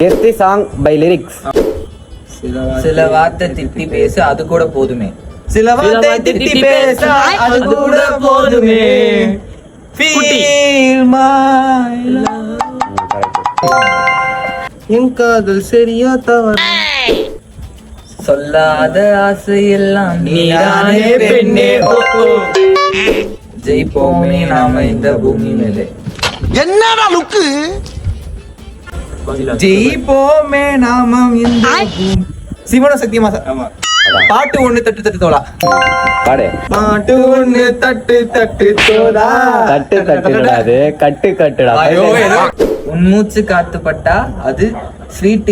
Guess the song by lyrics. சில வார்த்தை திட்டி பேசு அது கூட போதுமே. சில வார்த்தை திட்டி பேச அது கூட போதுமே. Feel my love. என் காதல் சரியா தவறா? சொல்லாத ஆசையெல்லாம் நீதானே பெண்ணே. ஜெயிப்போமே நாம இந்த பூமி மேலே. என்னடா லுக்கு? ஜெயிப்போமே நாம இந்த சிவன சத்தியமா பாட்டு ஒண்ணு தட்டு தட்டு தோலா. பாடு. பாட்டு ஒண்ணு தட்டு தட்டு தோலா. கட்டு கட்டுடா அது. கட்டு கட்டுடா. உன் மூச்சு காத்து பட்டா அது ஸ்வீட்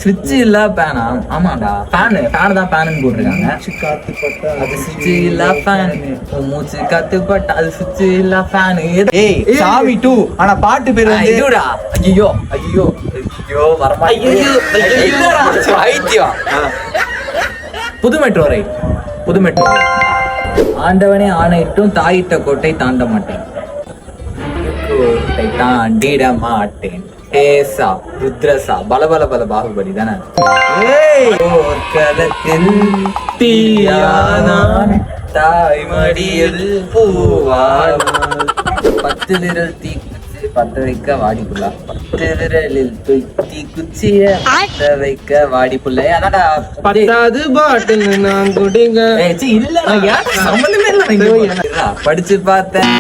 ஸ்விட்ச் இல்ல பேனா. ஆமாடா ஃபேனு தான் ஃபேனுன்னு போட்டிருக்காங்க. காத்து பட்டா அது ஸ்விட்ச் இல்ல ஃபேன். உன் மூச்சு காத்து பட்டா அது ஸ்விட்ச் இல்ல ஃபேன். ஏய் சாமி 2 ஆனா பாட்டு பேர் வந்து ஐயோடா. ஐயோ வரமாட்டேன். புது மெட்ரோ ரைட். ஆண்டவனே ஆணையிட்டும் தாயிட்ட கோட்டை தாண்ட மாட்டேன். கோட்டை தாண்டிட மாட்டேன். ஏசா ருத்ரசா பலபல பாகுபலி தானே. போர்க்களத்தில் தீயானான் தாய்மடியில் பூவாள். 10 விரல் தீக்குச்சி பத்த வைக்க வாடிப்புள்ளா. 10 விரலில் தீ குச்சிய பத்த வைக்க வாடிப்புள்ள. அதான்டா 10வது பாட்டில் நான் குடிங்க. இல்ல சம்பந்தமே இல்ல. படிச்சு பார்த்தேன்.